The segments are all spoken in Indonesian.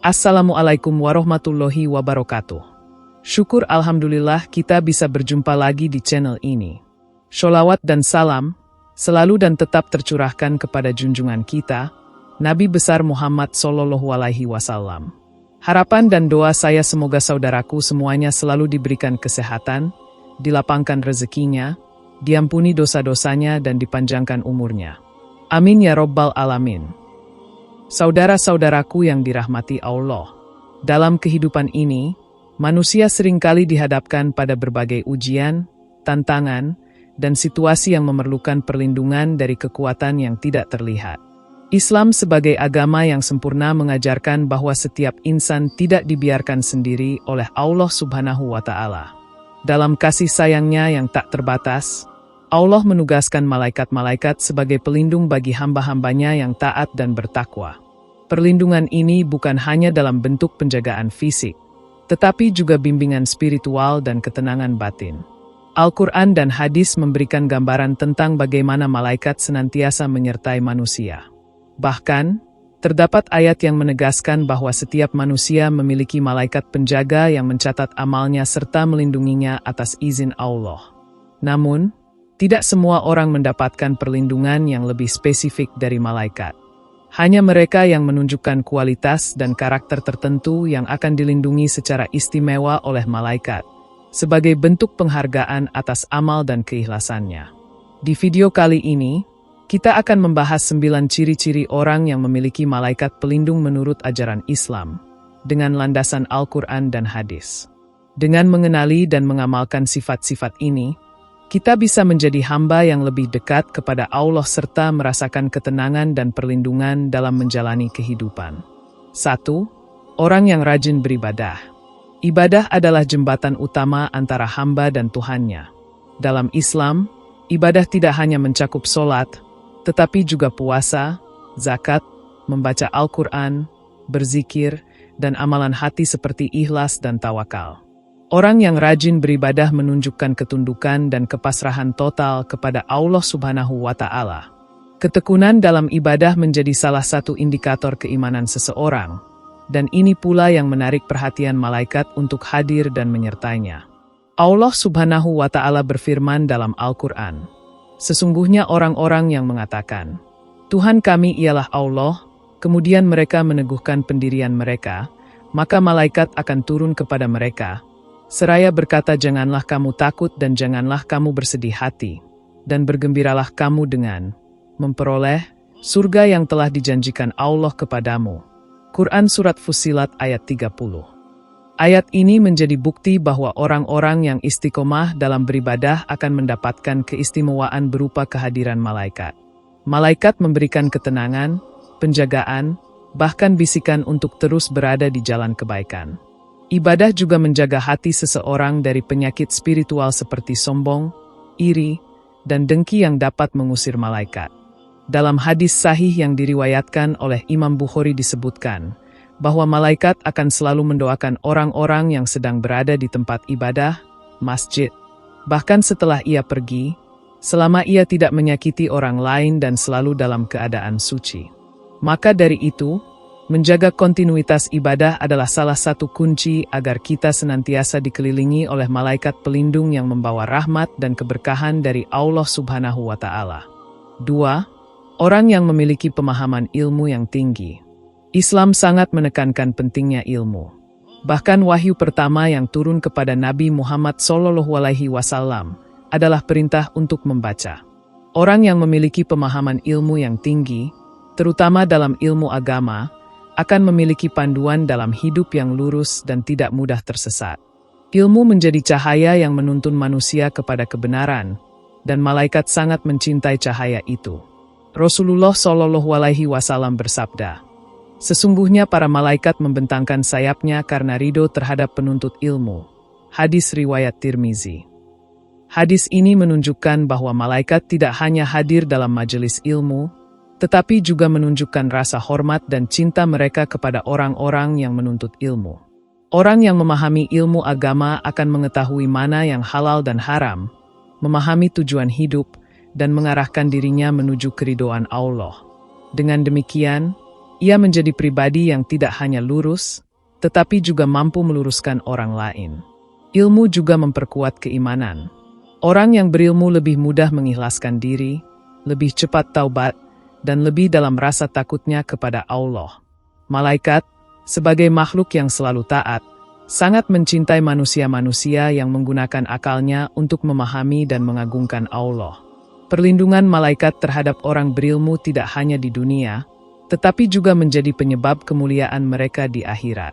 Assalamualaikum warahmatullahi wabarakatuh. Syukur alhamdulillah kita bisa berjumpa lagi di channel ini. Sholawat dan salam selalu dan tetap tercurahkan kepada junjungan kita, Nabi besar Muhammad SAW. Harapan dan doa saya semoga saudaraku semuanya selalu diberikan kesehatan, dilapangkan rezekinya, diampuni dosa-dosanya dan dipanjangkan umurnya. Amin ya Rabbal Alamin. Saudara-saudaraku yang dirahmati Allah, dalam kehidupan ini, manusia seringkali dihadapkan pada berbagai ujian, tantangan, dan situasi yang memerlukan perlindungan dari kekuatan yang tidak terlihat. Islam sebagai agama yang sempurna mengajarkan bahwa setiap insan tidak dibiarkan sendiri oleh Allah Subhanahu wa Ta'ala. Dalam kasih sayangnya yang tak terbatas, Allah menugaskan malaikat-malaikat sebagai pelindung bagi hamba-hambanya yang taat dan bertakwa. Perlindungan ini bukan hanya dalam bentuk penjagaan fisik, tetapi juga bimbingan spiritual dan ketenangan batin. Al-Quran dan hadis memberikan gambaran tentang bagaimana malaikat senantiasa menyertai manusia. Bahkan, terdapat ayat yang menegaskan bahwa setiap manusia memiliki malaikat penjaga yang mencatat amalnya serta melindunginya atas izin Allah. Namun, tidak semua orang mendapatkan perlindungan yang lebih spesifik dari malaikat. Hanya mereka yang menunjukkan kualitas dan karakter tertentu yang akan dilindungi secara istimewa oleh malaikat, sebagai bentuk penghargaan atas amal dan keikhlasannya. Di video kali ini, kita akan membahas 9 ciri-ciri orang yang memiliki malaikat pelindung menurut ajaran Islam, dengan landasan Al-Quran dan hadis. Dengan mengenali dan mengamalkan sifat-sifat ini, kita bisa menjadi hamba yang lebih dekat kepada Allah serta merasakan ketenangan dan perlindungan dalam menjalani kehidupan. 1. Orang yang rajin beribadah. Ibadah adalah jembatan utama antara hamba dan Tuhannya. Dalam Islam, ibadah tidak hanya mencakup sholat, tetapi juga puasa, zakat, membaca Al-Quran, berzikir, dan amalan hati seperti ikhlas dan tawakal. Orang yang rajin beribadah menunjukkan ketundukan dan kepasrahan total kepada Allah Subhanahu wa Ta'ala. Ketekunan dalam ibadah menjadi salah satu indikator keimanan seseorang, dan ini pula yang menarik perhatian malaikat untuk hadir dan menyertainya. Allah Subhanahu wa Ta'ala berfirman dalam Al-Quran, "Sesungguhnya orang-orang yang mengatakan, 'Tuhan kami ialah Allah,' kemudian mereka meneguhkan pendirian mereka, maka malaikat akan turun kepada mereka, seraya berkata, janganlah kamu takut dan janganlah kamu bersedih hati, dan bergembiralah kamu dengan memperoleh surga yang telah dijanjikan Allah kepadamu." Quran Surat Fussilat ayat 30. Ayat ini menjadi bukti bahwa orang-orang yang istiqomah dalam beribadah akan mendapatkan keistimewaan berupa kehadiran malaikat. Malaikat memberikan ketenangan, penjagaan, bahkan bisikan untuk terus berada di jalan kebaikan. Ibadah juga menjaga hati seseorang dari penyakit spiritual seperti sombong, iri, dan dengki yang dapat mengusir malaikat. Dalam hadis sahih yang diriwayatkan oleh Imam Bukhari disebutkan, bahwa malaikat akan selalu mendoakan orang-orang yang sedang berada di tempat ibadah, masjid. Bahkan setelah ia pergi, selama ia tidak menyakiti orang lain dan selalu dalam keadaan suci. Maka dari itu, menjaga kontinuitas ibadah adalah salah satu kunci agar kita senantiasa dikelilingi oleh malaikat pelindung yang membawa rahmat dan keberkahan dari Allah Subhanahu wa Ta'ala. 2. Orang yang memiliki pemahaman ilmu yang tinggi. Islam sangat menekankan pentingnya ilmu. Bahkan wahyu pertama yang turun kepada Nabi Muhammad SAW adalah perintah untuk membaca. Orang yang memiliki pemahaman ilmu yang tinggi, terutama dalam ilmu agama, akan memiliki panduan dalam hidup yang lurus dan tidak mudah tersesat. Ilmu menjadi cahaya yang menuntun manusia kepada kebenaran, dan malaikat sangat mencintai cahaya itu. Rasulullah SAW bersabda, "Sesungguhnya para malaikat membentangkan sayapnya karena ridho terhadap penuntut ilmu." Hadis riwayat Tirmizi. Hadis ini menunjukkan bahwa malaikat tidak hanya hadir dalam majelis ilmu, tetapi juga menunjukkan rasa hormat dan cinta mereka kepada orang-orang yang menuntut ilmu. Orang yang memahami ilmu agama akan mengetahui mana yang halal dan haram, memahami tujuan hidup, dan mengarahkan dirinya menuju keridhaan Allah. Dengan demikian, Ia menjadi pribadi yang tidak hanya lurus, tetapi juga mampu meluruskan orang lain. Ilmu juga memperkuat keimanan. Orang yang berilmu lebih mudah mengikhlaskan diri, lebih cepat taubat, dan lebih dalam rasa takutnya kepada Allah. Malaikat, sebagai makhluk yang selalu taat, sangat mencintai manusia-manusia yang menggunakan akalnya untuk memahami dan mengagungkan Allah. Perlindungan malaikat terhadap orang berilmu tidak hanya di dunia, tetapi juga menjadi penyebab kemuliaan mereka di akhirat.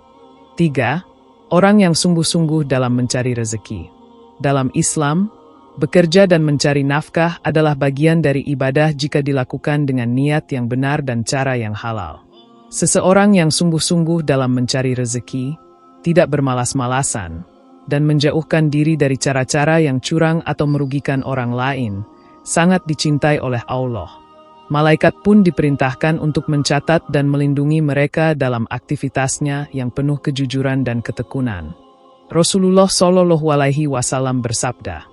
3. Orang yang sungguh-sungguh dalam mencari rezeki. Dalam Islam, bekerja dan mencari nafkah adalah bagian dari ibadah jika dilakukan dengan niat yang benar dan cara yang halal. Seseorang yang sungguh-sungguh dalam mencari rezeki, tidak bermalas-malasan, dan menjauhkan diri dari cara-cara yang curang atau merugikan orang lain, sangat dicintai oleh Allah. Malaikat pun diperintahkan untuk mencatat dan melindungi mereka dalam aktivitasnya yang penuh kejujuran dan ketekunan. Rasulullah Shallallahu Alaihi Wasallam bersabda,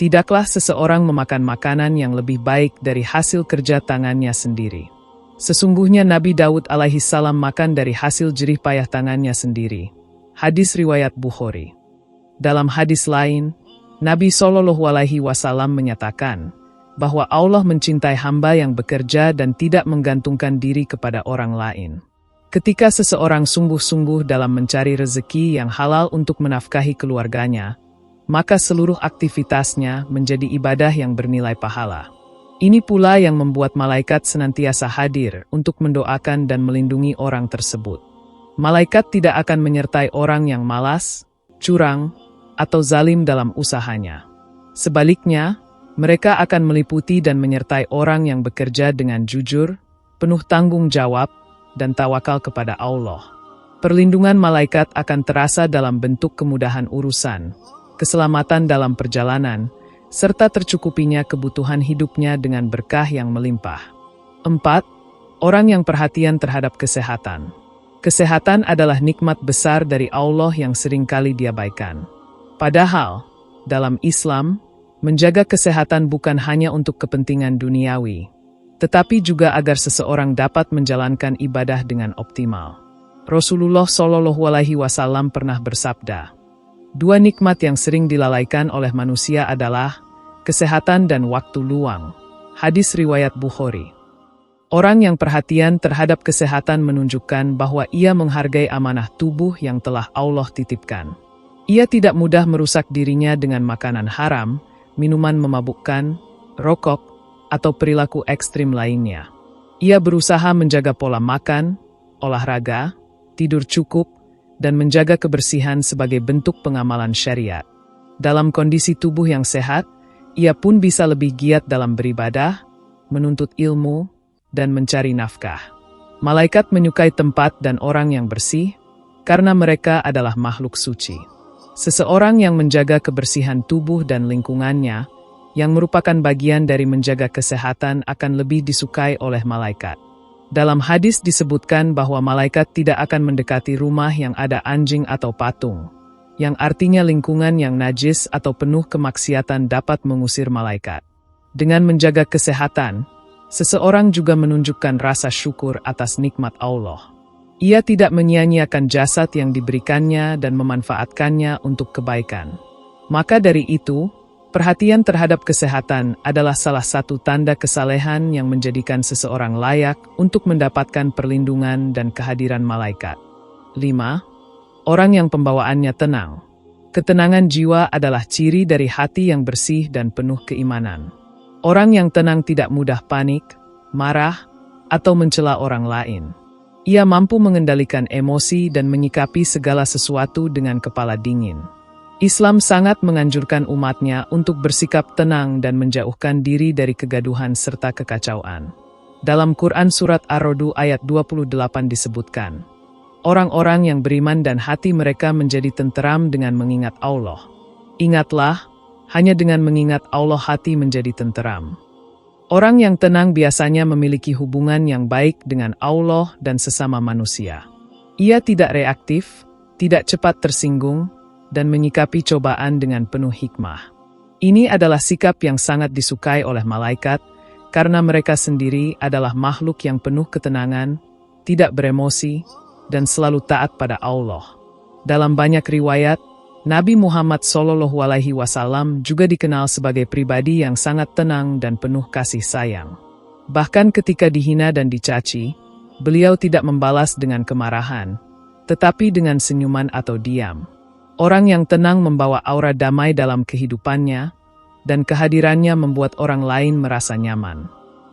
"Tidaklah seseorang memakan makanan yang lebih baik dari hasil kerja tangannya sendiri. Sesungguhnya Nabi Daud alaihi salam makan dari hasil jerih payah tangannya sendiri." Hadis riwayat Bukhari. Dalam hadis lain, Nabi Shallallahu Alaihi Wasallam menyatakan bahwa Allah mencintai hamba yang bekerja dan tidak menggantungkan diri kepada orang lain. Ketika seseorang sungguh-sungguh dalam mencari rezeki yang halal untuk menafkahi keluarganya, maka seluruh aktivitasnya menjadi ibadah yang bernilai pahala. Ini pula yang membuat malaikat senantiasa hadir untuk mendoakan dan melindungi orang tersebut. Malaikat tidak akan menyertai orang yang malas, curang, atau zalim dalam usahanya. Sebaliknya, mereka akan meliputi dan menyertai orang yang bekerja dengan jujur, penuh tanggung jawab, dan tawakal kepada Allah. Perlindungan malaikat akan terasa dalam bentuk kemudahan urusan, keselamatan dalam perjalanan, serta tercukupinya kebutuhan hidupnya dengan berkah yang melimpah. 4. Orang yang perhatian terhadap kesehatan. Kesehatan adalah nikmat besar dari Allah yang seringkali diabaikan. Padahal, dalam Islam, menjaga kesehatan bukan hanya untuk kepentingan duniawi, tetapi juga agar seseorang dapat menjalankan ibadah dengan optimal. Rasulullah Shallallahu Alaihi Wasallam pernah bersabda, "Dua nikmat yang sering dilalaikan oleh manusia adalah kesehatan dan waktu luang." Hadis riwayat Bukhari. Orang yang perhatian terhadap kesehatan menunjukkan bahwa ia menghargai amanah tubuh yang telah Allah titipkan. Ia tidak mudah merusak dirinya dengan makanan haram, minuman memabukkan, rokok, atau perilaku ekstrim lainnya. Ia berusaha menjaga pola makan, olahraga, tidur cukup, dan menjaga kebersihan sebagai bentuk pengamalan syariat. Dalam kondisi tubuh yang sehat, ia pun bisa lebih giat dalam beribadah, menuntut ilmu, dan mencari nafkah. Malaikat menyukai tempat dan orang yang bersih, karena mereka adalah makhluk suci. Seseorang yang menjaga kebersihan tubuh dan lingkungannya, yang merupakan bagian dari menjaga kesehatan, akan lebih disukai oleh malaikat. Dalam hadis disebutkan bahwa malaikat tidak akan mendekati rumah yang ada anjing atau patung, yang artinya lingkungan yang najis atau penuh kemaksiatan dapat mengusir malaikat. Dengan menjaga kesehatan, seseorang juga menunjukkan rasa syukur atas nikmat Allah. Ia tidak menyia-nyiakan jasad yang diberikannya dan memanfaatkannya untuk kebaikan. Maka dari itu, perhatian terhadap kesehatan adalah salah satu tanda kesalehan yang menjadikan seseorang layak untuk mendapatkan perlindungan dan kehadiran malaikat. 5. Orang yang pembawaannya tenang. Ketenangan jiwa adalah ciri dari hati yang bersih dan penuh keimanan. Orang yang tenang tidak mudah panik, marah, atau mencela orang lain. Ia mampu mengendalikan emosi dan menyikapi segala sesuatu dengan kepala dingin. Islam sangat menganjurkan umatnya untuk bersikap tenang dan menjauhkan diri dari kegaduhan serta kekacauan. Dalam Quran Surat Ar-Ra'd ayat 28 disebutkan, orang-orang yang beriman dan hati mereka menjadi tenteram dengan mengingat Allah. Ingatlah, hanya dengan mengingat Allah hati menjadi tenteram. Orang yang tenang biasanya memiliki hubungan yang baik dengan Allah dan sesama manusia. Ia tidak reaktif, tidak cepat tersinggung, dan menyikapi cobaan dengan penuh hikmah. Ini adalah sikap yang sangat disukai oleh malaikat, karena mereka sendiri adalah makhluk yang penuh ketenangan, tidak beremosi, dan selalu taat pada Allah. Dalam banyak riwayat, Nabi Muhammad SAW juga dikenal sebagai pribadi yang sangat tenang dan penuh kasih sayang. Bahkan ketika dihina dan dicaci, beliau tidak membalas dengan kemarahan, tetapi dengan senyuman atau diam. Orang yang tenang membawa aura damai dalam kehidupannya, dan kehadirannya membuat orang lain merasa nyaman.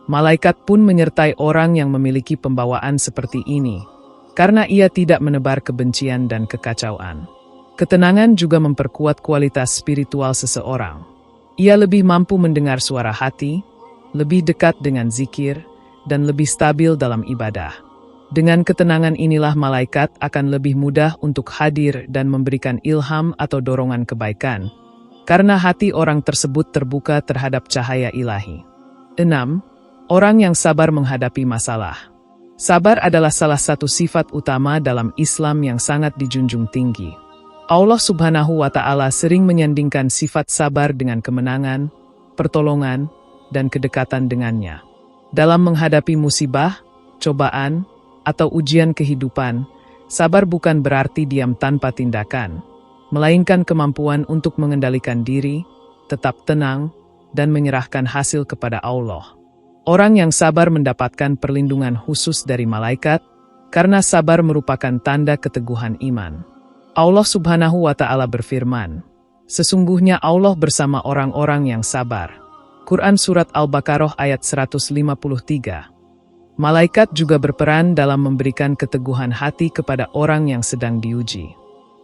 Malaikat pun menyertai orang yang memiliki pembawaan seperti ini, karena ia tidak menebar kebencian dan kekacauan. Ketenangan juga memperkuat kualitas spiritual seseorang. Ia lebih mampu mendengar suara hati, lebih dekat dengan zikir, dan lebih stabil dalam ibadah. Dengan ketenangan inilah malaikat akan lebih mudah untuk hadir dan memberikan ilham atau dorongan kebaikan, karena hati orang tersebut terbuka terhadap cahaya ilahi. 6. Orang yang sabar menghadapi masalah. Sabar adalah salah satu sifat utama dalam Islam yang sangat dijunjung tinggi. Allah Subhanahu wa Ta'ala sering menyandingkan sifat sabar dengan kemenangan, pertolongan, dan kedekatan dengannya. Dalam menghadapi musibah, cobaan, atau ujian kehidupan, sabar bukan berarti diam tanpa tindakan, melainkan kemampuan untuk mengendalikan diri, tetap tenang, dan menyerahkan hasil kepada Allah. Orang yang sabar mendapatkan perlindungan khusus dari malaikat, karena sabar merupakan tanda keteguhan iman. Allah Subhanahu wa Ta'ala berfirman, "Sesungguhnya Allah bersama orang-orang yang sabar." Quran Surat Al-Baqarah ayat 153. Malaikat juga berperan dalam memberikan keteguhan hati kepada orang yang sedang diuji.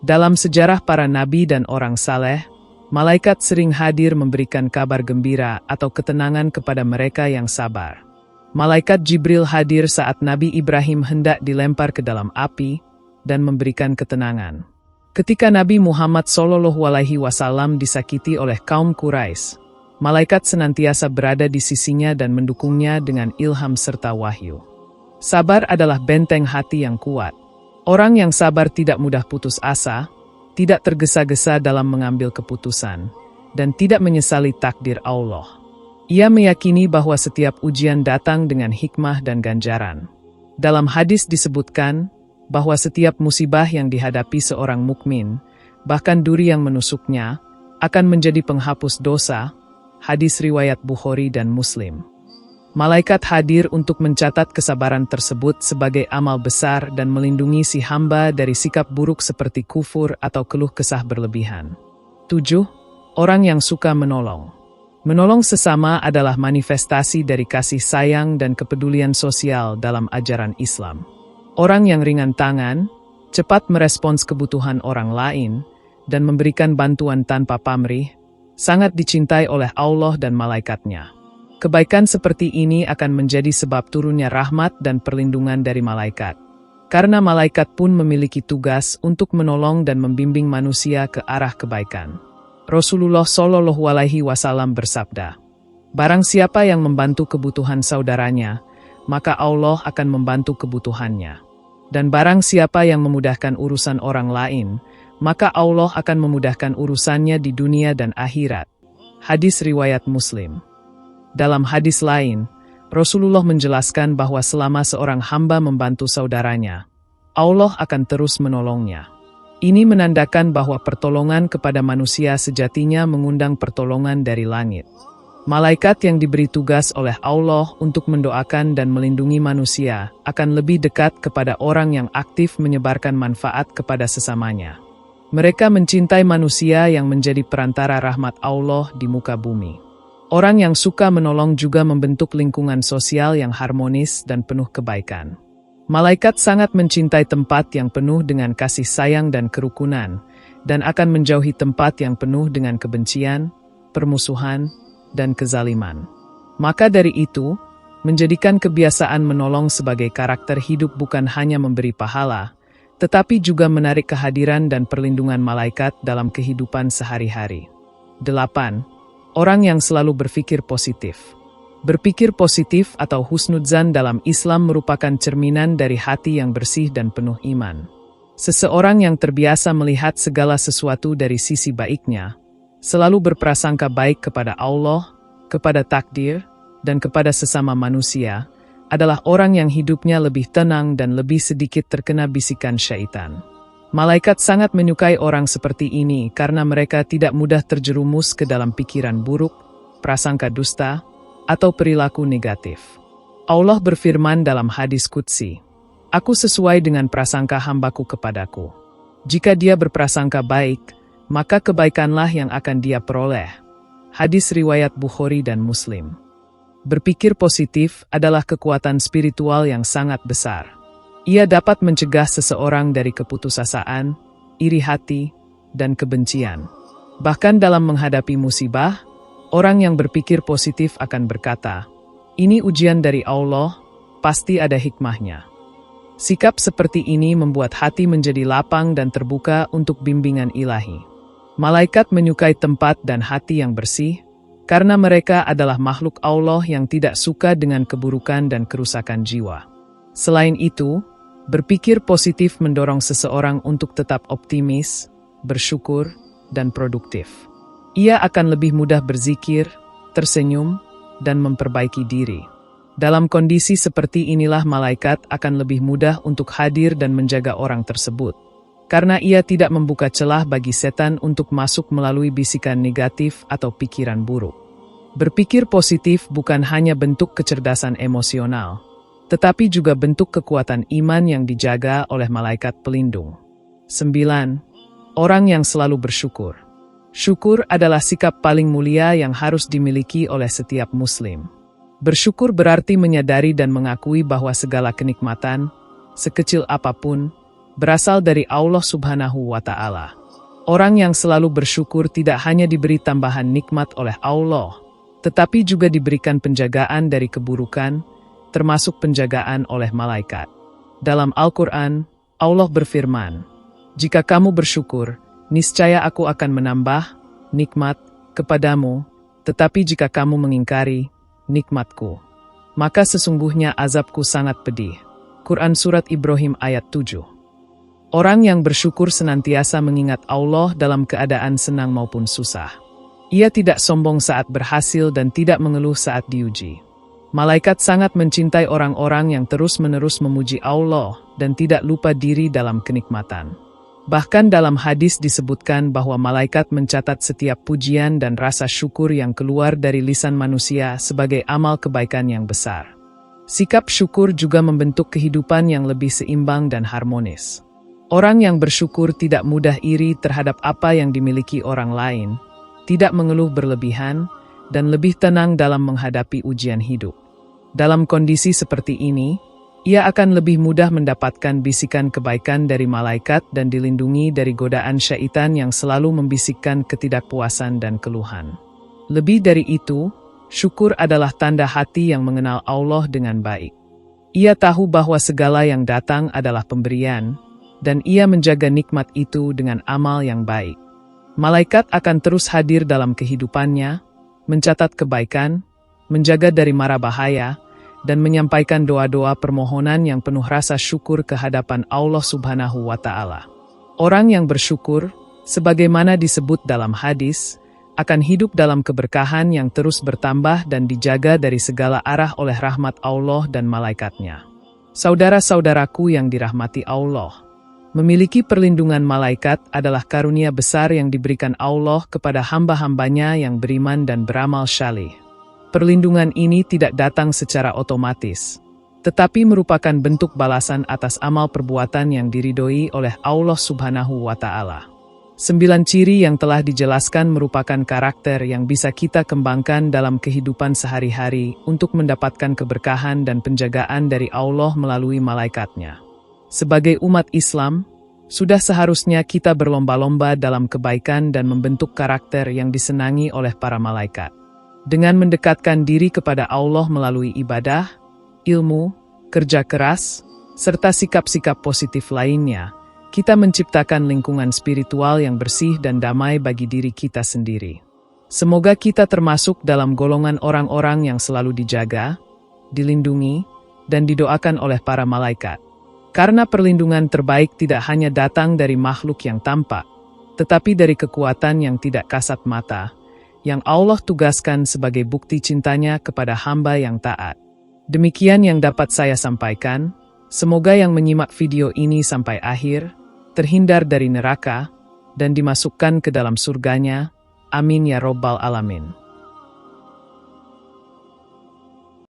Dalam sejarah para nabi dan orang saleh, malaikat sering hadir memberikan kabar gembira atau ketenangan kepada mereka yang sabar. Malaikat Jibril hadir saat Nabi Ibrahim hendak dilempar ke dalam api dan memberikan ketenangan. Ketika Nabi Muhammad SAW disakiti oleh kaum Quraisy, malaikat senantiasa berada di sisinya dan mendukungnya dengan ilham serta wahyu. Sabar adalah benteng hati yang kuat. Orang yang sabar tidak mudah putus asa, tidak tergesa-gesa dalam mengambil keputusan, dan tidak menyesali takdir Allah. Ia meyakini bahwa setiap ujian datang dengan hikmah dan ganjaran. Dalam hadis disebutkan bahwa setiap musibah yang dihadapi seorang mukmin, bahkan duri yang menusuknya, akan menjadi penghapus dosa. Hadis riwayat Bukhari dan Muslim. Malaikat hadir untuk mencatat kesabaran tersebut sebagai amal besar dan melindungi si hamba dari sikap buruk seperti kufur atau keluh kesah berlebihan. 7. Orang yang suka menolong. Menolong sesama adalah manifestasi dari kasih sayang dan kepedulian sosial dalam ajaran Islam. Orang yang ringan tangan, cepat merespons kebutuhan orang lain, dan memberikan bantuan tanpa pamrih, sangat dicintai oleh Allah dan malaikatnya. Kebaikan seperti ini akan menjadi sebab turunnya rahmat dan perlindungan dari malaikat. Karena malaikat pun memiliki tugas untuk menolong dan membimbing manusia ke arah kebaikan. Rasulullah SAW bersabda, "Barang siapa yang membantu kebutuhan saudaranya, maka Allah akan membantu kebutuhannya. Dan barang siapa yang memudahkan urusan orang lain, maka Allah akan memudahkan urusannya di dunia dan akhirat." Hadis riwayat Muslim. Dalam hadis lain, Rasulullah menjelaskan bahwa selama seorang hamba membantu saudaranya, Allah akan terus menolongnya. Ini menandakan bahwa pertolongan kepada manusia sejatinya mengundang pertolongan dari langit. Malaikat yang diberi tugas oleh Allah untuk mendoakan dan melindungi manusia akan lebih dekat kepada orang yang aktif menyebarkan manfaat kepada sesamanya. Mereka mencintai manusia yang menjadi perantara rahmat Allah di muka bumi. Orang yang suka menolong juga membentuk lingkungan sosial yang harmonis dan penuh kebaikan. Malaikat sangat mencintai tempat yang penuh dengan kasih sayang dan kerukunan, dan akan menjauhi tempat yang penuh dengan kebencian, permusuhan, dan kezaliman. Maka dari itu, menjadikan kebiasaan menolong sebagai karakter hidup bukan hanya memberi pahala, tetapi juga menarik kehadiran dan perlindungan malaikat dalam kehidupan sehari-hari. 8. Orang yang selalu berpikir positif. Berpikir positif atau husnudzan dalam Islam merupakan cerminan dari hati yang bersih dan penuh iman. Seseorang yang terbiasa melihat segala sesuatu dari sisi baiknya, selalu berprasangka baik kepada Allah, kepada takdir, dan kepada sesama manusia, adalah orang yang hidupnya lebih tenang dan lebih sedikit terkena bisikan syaitan. Malaikat sangat menyukai orang seperti ini karena mereka tidak mudah terjerumus ke dalam pikiran buruk, prasangka dusta, atau perilaku negatif. Allah berfirman dalam hadis qudsi, "Aku sesuai dengan prasangka hambaku kepadaku. Jika dia berprasangka baik, maka kebaikanlah yang akan dia peroleh." Hadis riwayat Bukhari dan Muslim. Berpikir positif adalah kekuatan spiritual yang sangat besar. Ia dapat mencegah seseorang dari keputusasaan, iri hati, dan kebencian. Bahkan dalam menghadapi musibah, orang yang berpikir positif akan berkata, "Ini ujian dari Allah, pasti ada hikmahnya." Sikap seperti ini membuat hati menjadi lapang dan terbuka untuk bimbingan ilahi. Malaikat menyukai tempat dan hati yang bersih, karena mereka adalah makhluk Allah yang tidak suka dengan keburukan dan kerusakan jiwa. Selain itu, berpikir positif mendorong seseorang untuk tetap optimis, bersyukur, dan produktif. Ia akan lebih mudah berzikir, tersenyum, dan memperbaiki diri. Dalam kondisi seperti inilah malaikat akan lebih mudah untuk hadir dan menjaga orang tersebut, karena ia tidak membuka celah bagi setan untuk masuk melalui bisikan negatif atau pikiran buruk. Berpikir positif bukan hanya bentuk kecerdasan emosional, tetapi juga bentuk kekuatan iman yang dijaga oleh malaikat pelindung. 9. Orang yang selalu bersyukur. Syukur adalah sikap paling mulia yang harus dimiliki oleh setiap muslim. Bersyukur berarti menyadari dan mengakui bahwa segala kenikmatan, sekecil apapun, berasal dari Allah Subhanahu wa Ta'ala. Orang yang selalu bersyukur tidak hanya diberi tambahan nikmat oleh Allah, tetapi juga diberikan penjagaan dari keburukan, termasuk penjagaan oleh malaikat. Dalam Al-Quran, Allah berfirman, "Jika kamu bersyukur, niscaya aku akan menambah nikmat kepadamu, tetapi jika kamu mengingkari nikmatku, maka sesungguhnya azabku sangat pedih." Quran Surat Ibrahim ayat 7. Orang yang bersyukur senantiasa mengingat Allah dalam keadaan senang maupun susah. Ia tidak sombong saat berhasil dan tidak mengeluh saat diuji. Malaikat sangat mencintai orang-orang yang terus-menerus memuji Allah dan tidak lupa diri dalam kenikmatan. Bahkan dalam hadis disebutkan bahwa malaikat mencatat setiap pujian dan rasa syukur yang keluar dari lisan manusia sebagai amal kebaikan yang besar. Sikap syukur juga membentuk kehidupan yang lebih seimbang dan harmonis. Orang yang bersyukur tidak mudah iri terhadap apa yang dimiliki orang lain, tidak mengeluh berlebihan, dan lebih tenang dalam menghadapi ujian hidup. Dalam kondisi seperti ini, ia akan lebih mudah mendapatkan bisikan kebaikan dari malaikat dan dilindungi dari godaan syaitan yang selalu membisikkan ketidakpuasan dan keluhan. Lebih dari itu, syukur adalah tanda hati yang mengenal Allah dengan baik. Ia tahu bahwa segala yang datang adalah pemberian, dan ia menjaga nikmat itu dengan amal yang baik. Malaikat akan terus hadir dalam kehidupannya, mencatat kebaikan, menjaga dari mara bahaya, dan menyampaikan doa-doa permohonan yang penuh rasa syukur ke hadapan Allah Subhanahu wa Ta'ala. Orang yang bersyukur, sebagaimana disebut dalam hadis, akan hidup dalam keberkahan yang terus bertambah dan dijaga dari segala arah oleh rahmat Allah dan malaikatnya. Saudara-saudaraku yang dirahmati Allah, memiliki perlindungan malaikat adalah karunia besar yang diberikan Allah kepada hamba-hambanya yang beriman dan beramal saleh. Perlindungan ini tidak datang secara otomatis, tetapi merupakan bentuk balasan atas amal perbuatan yang diridhoi oleh Allah Subhanahu wa Ta'ala. 9 ciri yang telah dijelaskan merupakan karakter yang bisa kita kembangkan dalam kehidupan sehari-hari untuk mendapatkan keberkahan dan penjagaan dari Allah melalui malaikatnya. Sebagai umat Islam, sudah seharusnya kita berlomba-lomba dalam kebaikan dan membentuk karakter yang disenangi oleh para malaikat. Dengan mendekatkan diri kepada Allah melalui ibadah, ilmu, kerja keras, serta sikap-sikap positif lainnya, kita menciptakan lingkungan spiritual yang bersih dan damai bagi diri kita sendiri. Semoga kita termasuk dalam golongan orang-orang yang selalu dijaga, dilindungi, dan didoakan oleh para malaikat. Karena perlindungan terbaik tidak hanya datang dari makhluk yang tampak, tetapi dari kekuatan yang tidak kasat mata, yang Allah tugaskan sebagai bukti cintanya kepada hamba yang taat. Demikian yang dapat saya sampaikan. Semoga yang menyimak video ini sampai akhir terhindar dari neraka dan dimasukkan ke dalam surganya. Amin ya Robbal Alamin.